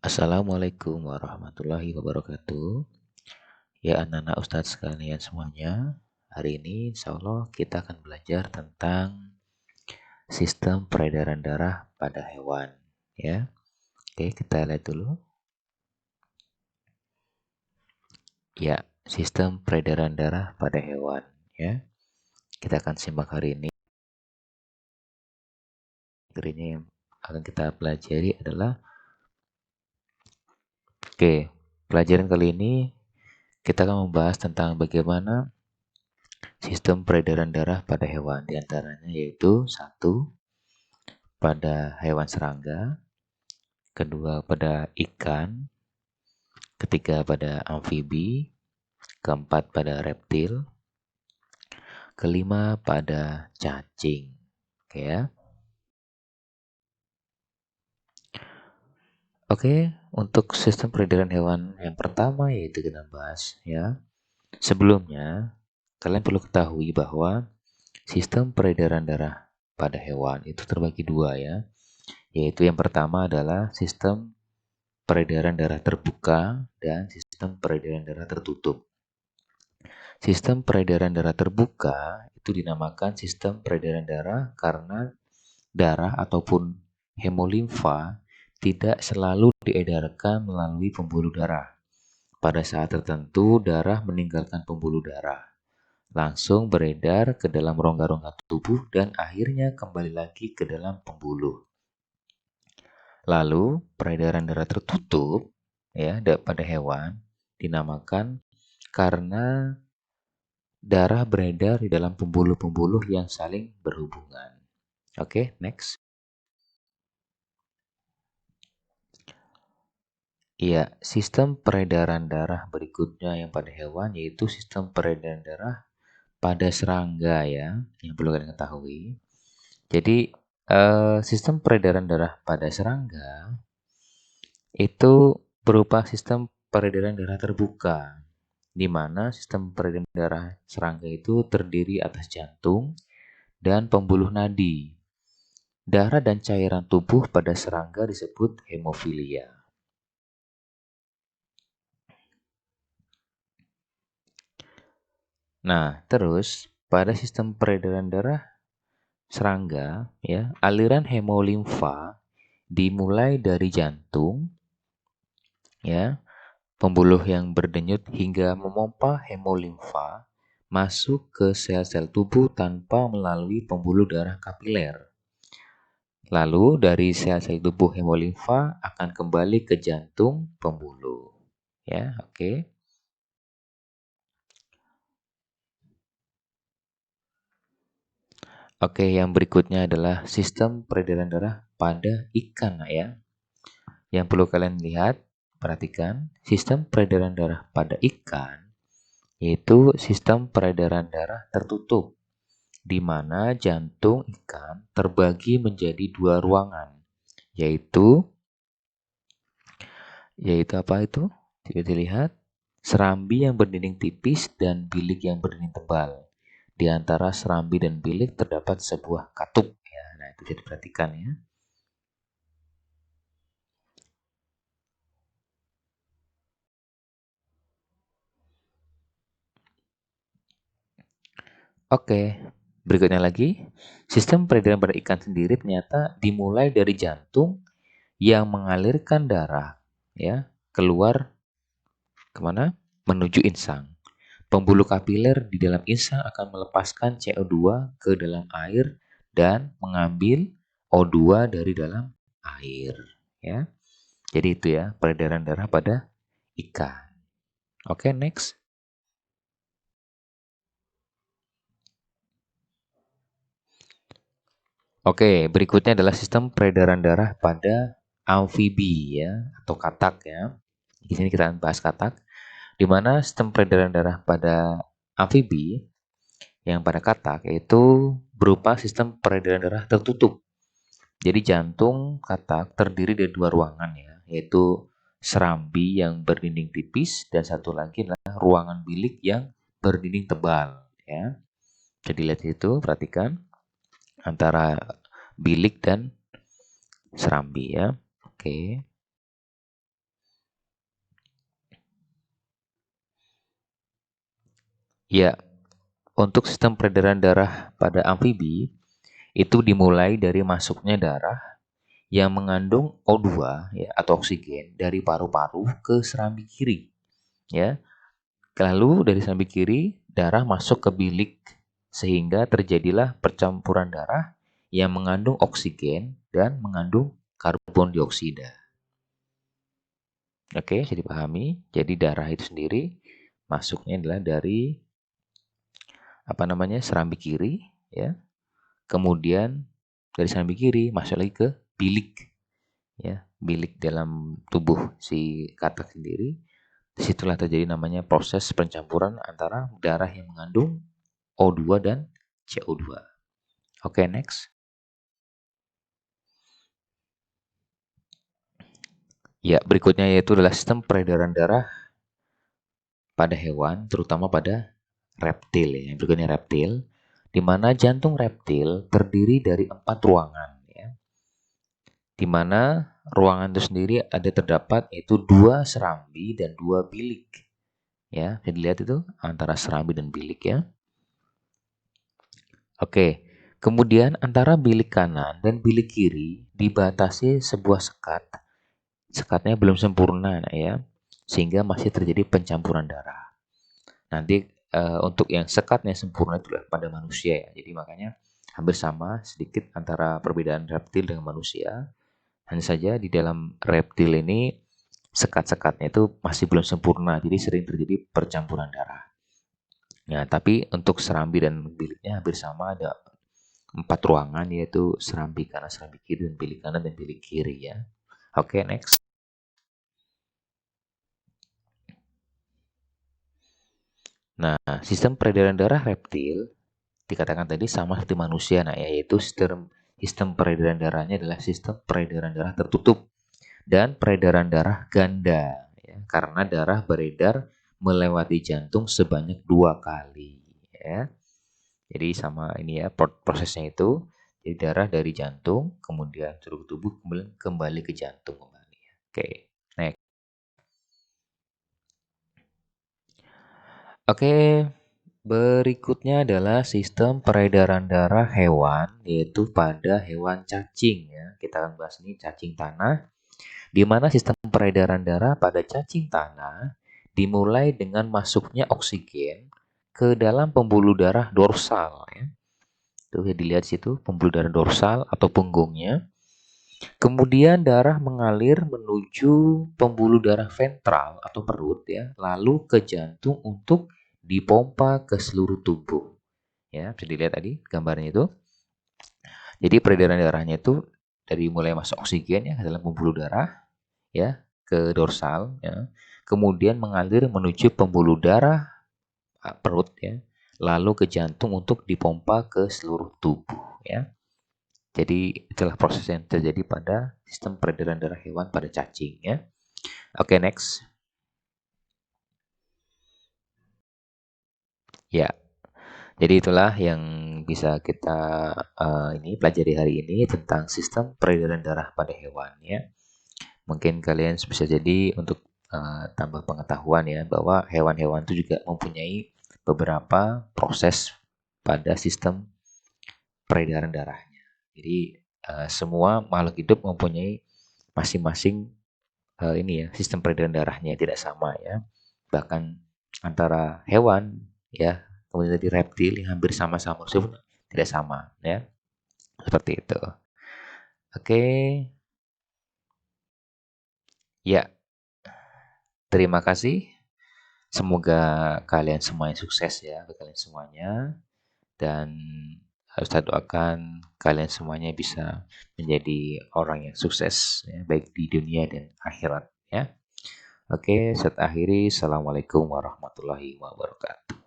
Assalamualaikum warahmatullahi wabarakatuh. Ya anak-anak Ustadz sekalian semuanya, hari ini insya Allah kita akan belajar tentang sistem peredaran darah pada hewan. Ya, oke kita lihat dulu. Ya, sistem peredaran darah pada hewan. Ya, kita akan simak hari ini. Materinya yang akan kita pelajari adalah pelajaran kali ini kita akan membahas tentang bagaimana sistem peredaran darah pada hewan. Di antaranya yaitu satu, pada hewan serangga, kedua pada ikan, ketiga pada amfibi, keempat pada reptil, kelima pada cacing. Oke ya. Oke, untuk sistem peredaran hewan yang pertama yaitu kita bahas ya. Sebelumnya, kalian perlu ketahui bahwa sistem peredaran darah pada hewan itu terbagi dua ya. Yaitu yang pertama adalah sistem peredaran darah terbuka dan sistem peredaran darah tertutup. Sistem peredaran darah terbuka itu dinamakan sistem peredaran darah karena darah ataupun hemolimfa tidak selalu diedarkan melalui pembuluh darah. Pada saat tertentu, darah meninggalkan pembuluh darah, langsung beredar ke dalam rongga-rongga tubuh dan akhirnya kembali lagi ke dalam pembuluh. Lalu, peredaran darah tertutup ya pada hewan dinamakan karena darah beredar di dalam pembuluh-pembuluh yang saling berhubungan. Oke, next. Iya, sistem peredaran darah berikutnya yang pada hewan yaitu sistem peredaran darah pada serangga ya, yang perlu kalian ketahui. Jadi, sistem peredaran darah pada serangga itu berupa sistem peredaran darah terbuka, di mana sistem peredaran darah serangga itu terdiri atas jantung dan pembuluh nadi. Darah dan cairan tubuh pada serangga disebut hemofilia. Nah, terus pada sistem peredaran darah serangga, ya, aliran hemolimfa dimulai dari jantung, ya, pembuluh yang berdenyut hingga memompa hemolimfa masuk ke sel-sel tubuh tanpa melalui pembuluh darah kapiler. Lalu dari sel-sel tubuh hemolimfa akan kembali ke jantung pembuluh. Ya, oke. Oke, yang berikutnya adalah sistem peredaran darah pada ikan, ya. Yang perlu kalian lihat, perhatikan, sistem peredaran darah pada ikan yaitu sistem peredaran darah tertutup, di mana jantung ikan terbagi menjadi dua ruangan, yaitu apa itu? Coba dilihat, serambi yang berdinding tipis dan bilik yang berdinding tebal. Di antara serambi dan bilik terdapat sebuah katup. Ya, nah itu jadi perhatikan ya. Oke, berikutnya lagi, sistem peredaran pada ikan sendiri ternyata dimulai dari jantung yang mengalirkan darah ya keluar kemana? Menuju insang. Pembuluh kapiler di dalam insang akan melepaskan CO2 ke dalam air dan mengambil O2 dari dalam air. Ya, jadi itu ya peredaran darah pada ikan. Oke, next. Oke, berikutnya adalah sistem peredaran darah pada amfibi ya atau katak ya. Di sini kita akan bahas katak, di mana sistem peredaran darah pada amfibi yang pada katak yaitu berupa sistem peredaran darah tertutup. Jadi jantung katak terdiri dari dua ruangan ya, yaitu serambi yang berdinding tipis dan satu lagi adalah ruangan bilik yang berdinding tebal ya. Jadi lihat itu, perhatikan antara bilik dan serambi ya. Oke. Ya, untuk sistem peredaran darah pada amfibi itu dimulai dari masuknya darah yang mengandung O2 ya atau oksigen dari paru-paru ke serambi kiri ya. Lalu dari serambi kiri darah masuk ke bilik sehingga terjadilah percampuran darah yang mengandung oksigen dan mengandung karbon dioksida. Oke, jadi dipahami. Jadi darah itu sendiri masuknya adalah dari serambi kiri ya. Kemudian dari serambi kiri masuk lagi ke bilik ya, bilik dalam tubuh si katak sendiri. Disitulah terjadi namanya proses pencampuran antara darah yang mengandung O2 dan CO2. Oke, next. Ya, berikutnya yaitu adalah sistem peredaran darah pada hewan, terutama pada reptil ya. Yang berikutnya reptil, di mana jantung reptil terdiri dari 4 ruangan ya. Di mana ruangan itu sendiri ada terdapat itu 2 serambi dan 2 bilik. Ya, bisa dilihat itu antara serambi dan bilik ya. Oke, kemudian antara bilik kanan dan bilik kiri dibatasi sebuah sekat. Sekatnya belum sempurna ya, sehingga masih terjadi pencampuran darah. Nanti untuk yang sekatnya sempurna itu pada manusia ya. Jadi makanya hampir sama sedikit antara perbedaan reptil dengan manusia. Hanya saja di dalam reptil ini sekat-sekatnya itu masih belum sempurna, jadi sering terjadi percampuran darah. Nah, tapi untuk serambi dan biliknya hampir sama, ada 4 ruangan yaitu serambi kanan, serambi kiri, dan bilik kanan dan bilik kiri ya. Oke, next. Nah, sistem peredaran darah reptil dikatakan tadi sama seperti manusia, nah yaitu sistem peredaran darahnya adalah sistem peredaran darah tertutup dan peredaran darah ganda ya, karena darah beredar melewati jantung sebanyak 2 kali ya. Jadi sama ini ya prosesnya itu. Jadi darah dari jantung kemudian seluruh tubuh kemudian kembali ke jantung kembali. Oke, next. Oke, berikutnya adalah sistem peredaran darah hewan yaitu pada hewan cacing ya. Kita akan bahas ini cacing tanah, di mana sistem peredaran darah pada cacing tanah dimulai dengan masuknya oksigen ke dalam pembuluh darah dorsal ya. Tuh ya dilihat situ pembuluh darah dorsal atau punggungnya. Kemudian darah mengalir menuju pembuluh darah ventral atau perut ya, lalu ke jantung untuk dipompa ke seluruh tubuh. Ya, bisa dilihat tadi gambarnya itu. Jadi peredaran darahnya itu dari mulai masuk oksigen ya ke dalam pembuluh darah ya ke dorsal ya. Kemudian mengalir menuju pembuluh darah perut ya, lalu ke jantung untuk dipompa ke seluruh tubuh ya. Jadi itulah proses yang terjadi pada sistem peredaran darah hewan pada cacing ya. Oke, next. Ya. Jadi itulah yang bisa kita ini pelajari hari ini tentang sistem peredaran darah pada hewan ya. Mungkin kalian bisa jadi untuk tambah pengetahuan ya bahwa hewan-hewan itu juga mempunyai beberapa proses pada sistem peredaran darahnya. Jadi semua makhluk hidup mempunyai masing-masing ini ya sistem peredaran darahnya tidak sama ya. Bahkan antara hewan ya kemudian tadi reptil yang hampir sama-sama manusia tidak sama ya. Seperti itu. Oke. Ya, terima kasih. Semoga kalian semuanya sukses ya, kalian semuanya. Dan harus saya doakan kalian semuanya bisa menjadi orang yang sukses ya, baik di dunia dan akhirat ya. Oke, saya akhiri. Assalamualaikum warahmatullahi wabarakatuh.